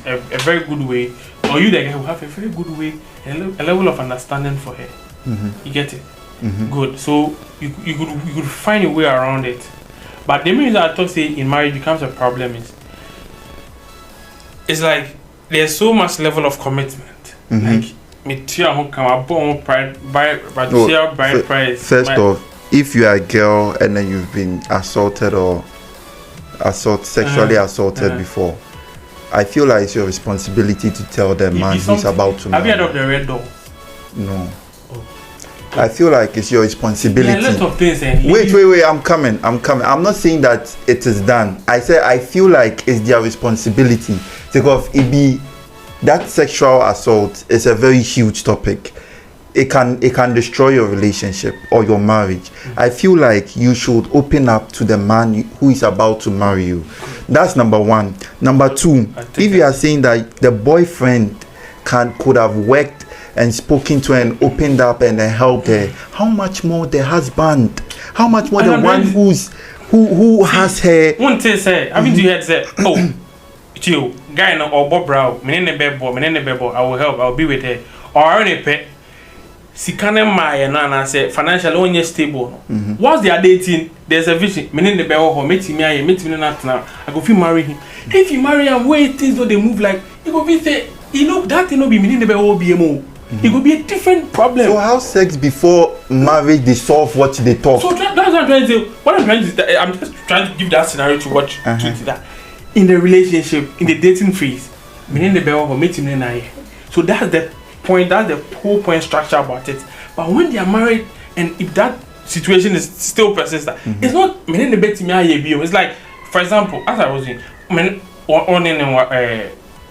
a very good way, or you the guy will have a very good way, a level of understanding for her. Mm-hmm. You get it? Mm-hmm. Good. So you could find a way around it. But the reason I thought say in marriage becomes a problem is it's like there's so much level of commitment. Mm-hmm. Like first off, if you are a girl and then you've been assaulted or sexually assaulted before, I feel like it's your responsibility to tell the man who's about to marry. Have you heard of the red door? No. I feel like it's your responsibility. Yeah, a lot of things. Wait, I'm coming. I'm not saying that it is done. I said I feel like it's their responsibility because that sexual assault is a very huge topic. It can destroy your relationship or your marriage. I feel like you should open up to the man who is about to marry you. That's number one. Number two, if you are saying that the boyfriend could have worked and spoken to her and opened up and helped her, how much more the husband? How much more the one who has her? One thing say, I mean, you had said, oh, you guy no or Bob Brow, menene bebo, I will help, I'll be with her. Or any pet, sikane my nana say financial only stable. Once they are dating, there's a vision. Menene bebo or meet me not now. I go feel marry him. If you marry and wait things though they move like you go be say, that thing no be menene bebo BMO. It could be a different problem. So how sex before marriage they solve what they talk? So that's what I'm trying to say. What I'm trying to say, I'm just trying to give that scenario to watch to that. In the relationship, in the dating phase, so that's the point, that's the whole point structure about it. But when they are married and if that situation is still persistent, it's not it's like, for example, as I was saying,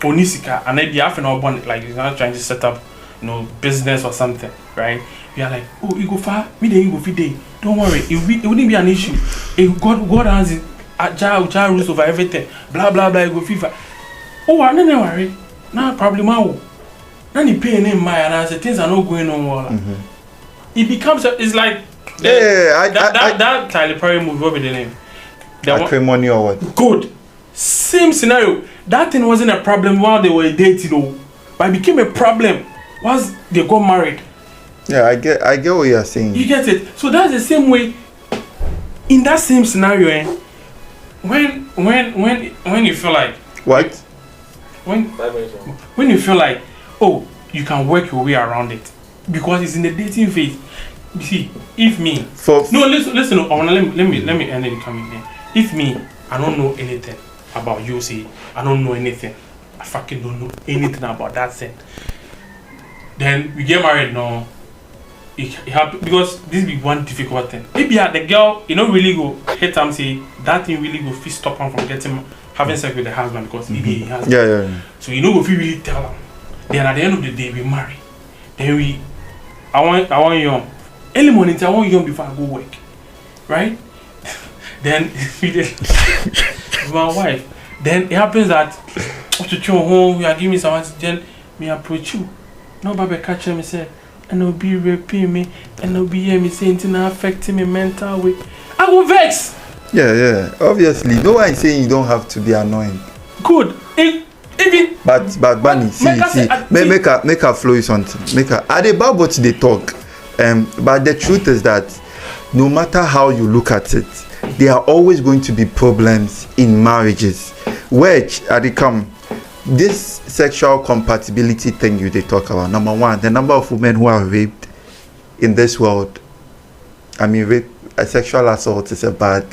Onisika and maybe half an hour like you're not trying to set up business or something, right? We are like, oh, you go far, me then you go fit day. Don't worry, it wouldn't be an issue. If God has it, Jah rules over everything. Blah blah blah, you go FIFA. Oh, I don't worry. Now problem now. Now you pay in my and I say things are not going on well. It becomes it's like that Tyler Perry movie. What be the name? Acrimony or what? Good. Same scenario. That thing wasn't a problem while they were dating, but it became a problem once they got married. Yeah, I get what you're saying. You get it. So that's the same way. In that same scenario, when you feel like what? When you feel like, oh, you can work your way around it because it's in the dating phase. You see, if me listen. Let me end it coming here. If me, I don't know anything about you. See, I don't know anything. I fucking don't know anything about that thing. Then we get married now. It happen because this be one difficult thing. Maybe the girl, really go hit and say that thing really go feel stop him from having sex with the husband because maybe he has. Yeah. So go feel really tell him. Then at the end of the day we marry. Then I want young. Early morning I want young before I go work. Right? Then my wife. Then it happens that after you home, you are giving me some then me approach you. Nobody catch me say and they'll be raping me and they'll be hearing me saying it's not affecting me mental way. I will vex. Yeah. Obviously, no one is saying you don't have to be annoying. Good. But Bunny, see, make her flow is something. Make her. Are they about what they talk? But the truth is that no matter how you look at it, there are always going to be problems in marriages. Which this sexual compatibility thing they talk about. Number one, the number of women who are raped in this world. I mean, sexual assault is a bad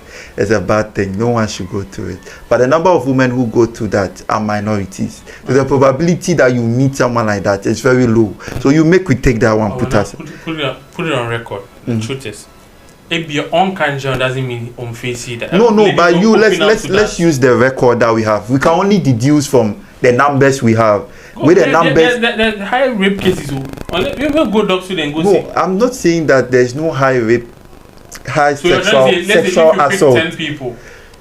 thing. No one should go through it. But the number of women who go through that are minorities. So the probability that you meet someone like that is very low. So we take that one. Put it on record. The truth is, if your own kind doesn't mean on face that. No. But let's use the record that we have. We can only deduce from the numbers we have. with the numbers. The high rape cases. We will go doctor then go see. No, I'm not saying that there's no high rape, high So you're sexual trying to say, let's say sexual if you pick assault. 10 people.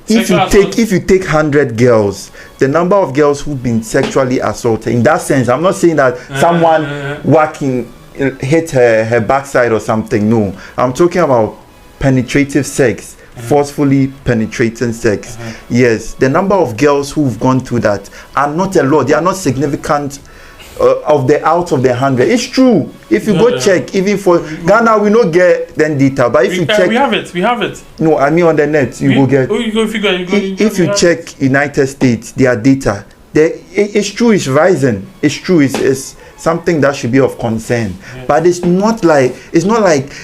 If you take 100 girls, the number of girls who've been sexually assaulted, in that sense, I'm not saying that someone hit her backside or something. No, I'm talking about penetrative sex, forcefully penetrating sex. Yes, the number of girls who've gone through that are not a lot. They are not significant. Out of the 100, it's true. If you go check, even for Ghana, we don't get then data. But if you check, we have it. No, I mean on the net, you will get. If you check United States, their data, it's true. It's rising. It's true. It's something that should be of concern. Yes. But it's not like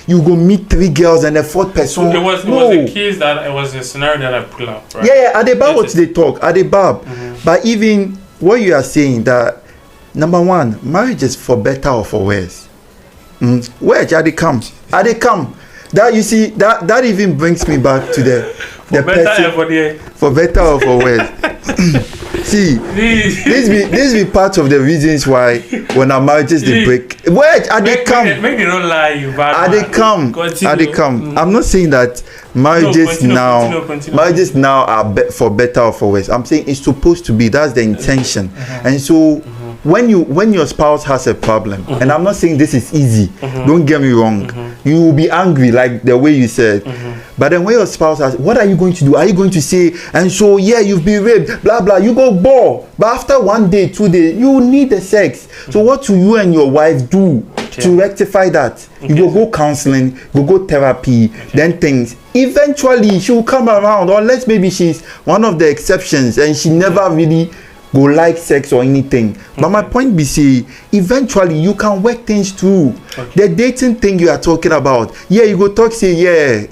you go meet 3 girls and the 4th person. So it was a case that it was a scenario that I pull up. Right? Yeah. At the bar, what they talk at the bar. But even what you are saying that. Number one, marriage is for better or for worse. Where are they come? That you see that even brings me back to the person for better or for worse. See, this be part of the reasons why when our marriages they break. Where are they come? Make they don't lie, you bad. Are they come? Are they come? I'm not saying that marriages now are for better or for worse. I'm saying it's supposed to be. That's the intention, and so. When your spouse has a problem, and I'm not saying this is easy, don't get me wrong, you will be angry like the way you said, but then when your spouse has, what are you going to do? Are you going to say, and so you've been raped, blah blah, you go ball, but after 1 day, 2 days, you need the sex. So what do you and your wife do to rectify that? You go counseling, go therapy, then things. Eventually she will come around, unless maybe she's one of the exceptions and she never really go like sex or anything. But my point be say, eventually you can work things through. The dating thing you are talking about, you go talk say,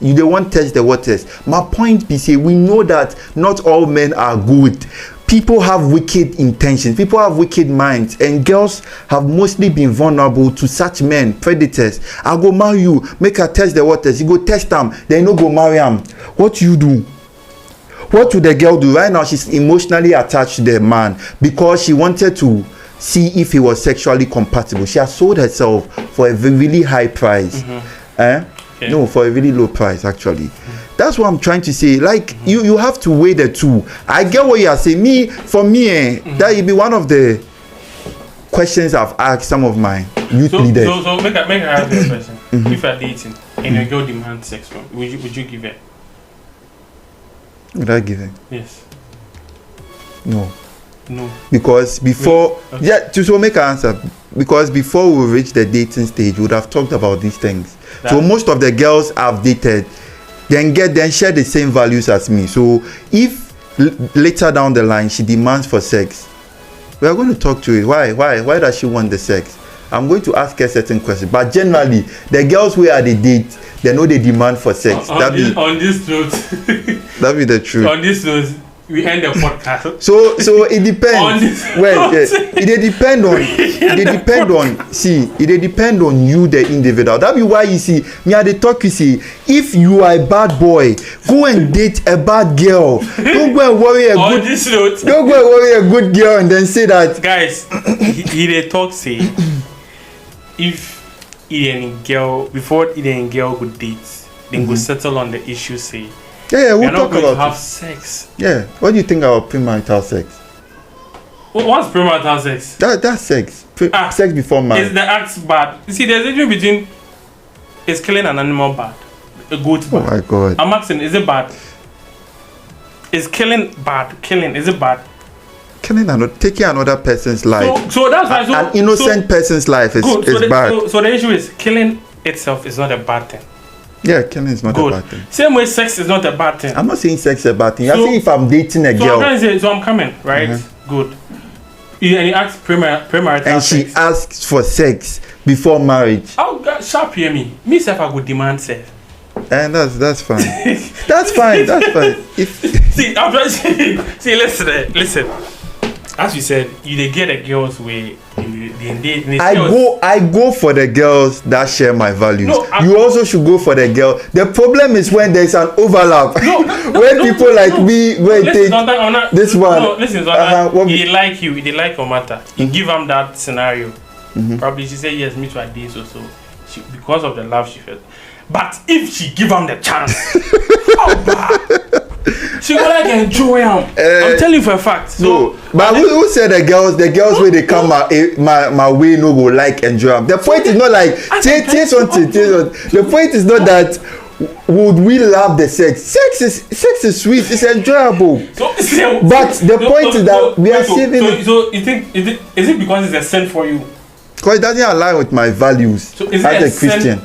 you don't want test the waters. My point be say, we know that not all men are good. People have wicked intentions. People have wicked minds, and girls have mostly been vulnerable to such men, predators. I go marry you, make her test the waters. You go test them, then you go marry them. What you do? What would the girl do? Right now, she's emotionally attached to the man because she wanted to see if he was sexually compatible. She has sold herself for a really high price. No, for a really low price, actually. That's what I'm trying to say. Like, you have to weigh the two. I get what you are saying. For me, that would be one of the questions I've asked some of my youth leaders. So make her ask you a question. If you're dating and your girl demands sex from you, would you give it? Would I give it? Yes. No. Because before, to make an answer, because before we reach the dating stage, we would have talked about these things. So most of the girls I've dated, then share the same values as me. So if later down the line she demands for sex, we are going to talk to it. Why does she want the sex? I'm going to ask her certain questions. But generally, the girls who are the date, they know they demand for sex. On this note, that be the truth. On this note, we end the podcast. So it depends. It depend on you, the individual. That be why you see me at the talk. You see, if you are a bad boy, go and date a bad girl. Don't go and worry a good girl and then say that. Guys, he talk say if Eden girl would date, then go settle on the issue. Say. We'll talk about have sex. Yeah, what do you think about premarital sex? What's premarital sex? That's sex. Sex before marriage. Is the act bad? You see, there's a difference between is killing an animal bad, a goat bad. Oh my God! I'm asking, is it bad? Is killing bad? Killing, is it bad? Taking another person's life. So that's why. An innocent person's life is bad. So the issue is killing itself is not a bad thing. Yeah, killing is not a bad thing. Same way, sex is not a bad thing. I'm not saying sex is a bad thing. I'm saying if I'm dating a girl. I'm coming, right? Good. And you ask premarital and sex. she asks for sex before marriage. Oh, God, sharp hear me. Me self I would demand sex. And that's fine. That's fine. See, I'm trying to see, listen. As you said, you they get a girl's way, I go for the girls that share my values. No, you also should go for the girl. The problem is when there's an overlap. When people like me take this one. No, listen, he like you, he like your matter. You give him that scenario. Probably she say yes, me too at this or so. Because of the love she felt. But if she give him the chance, she will like enjoy him. I'm telling you for a fact. So, no, but who said the girls when they come my way no go like enjoy them? The point is not like the point is not that would we love the sex. Sex is sweet, it's enjoyable. But the point is that we are saving it. So you think is it because it's a sin for you? Because it doesn't align with my values so as a Christian.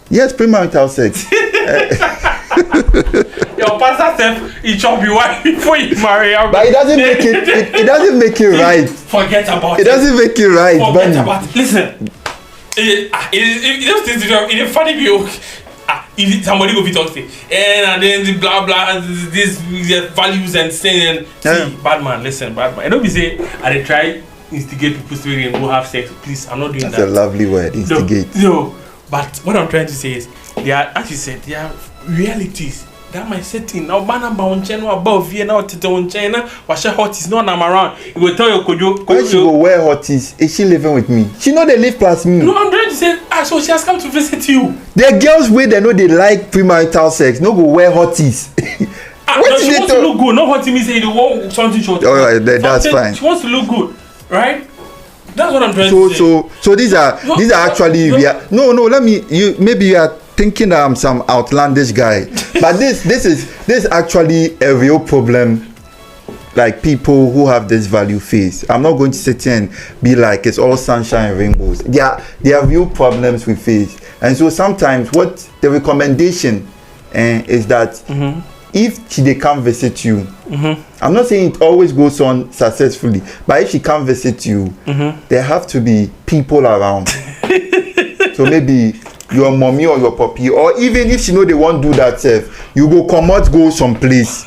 Yes, premarital sex. Your pastor said he chop you wife before you marry her. But it doesn't make it doesn't make it right. Forget about it. It doesn't make it right. Forget about it. Listen. It's funny joke. If somebody go be talking and then the blah blah this values and saying see bad man, listen, bad man. I don't be say I try instigate people to and go have sex. Please, I'm not doing that. That's a lovely word, instigate. No, but what I'm trying to say is there are, as you said, there are realities that might set in. Now, man, about China, above here now, to China, wash hot is not I'm around. You will tell your Kojo. When she go where hot is she living with me? She know they live past me. No, I'm trying to say, so she has come to visit you. The girls where they know they like premarital sex, no go where hot is. No, she wants to look good. Not hot me say the want something short. All right, that's fine. She wants to look good, right? That's what I'm trying to say. So these are actually let me maybe you are thinking that I'm some outlandish guy, but this is actually a real problem. Like people who have this value face. I'm not going to sit here and be like it's all sunshine and rainbows. There are real problems we face, and so sometimes what the recommendation is that if they can't visit you, I'm not saying it always goes on successfully, but if she can't visit you, there have to be people around. So maybe your mommy or your puppy, or even if she know they won't do that self, you go someplace.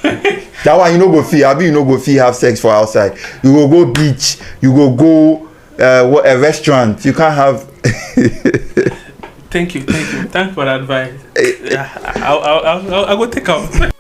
That one you no go feel, you no go feel have sex for outside. You go beach, you go a restaurant. You can't have. Thank you for the advice. I'll go take out.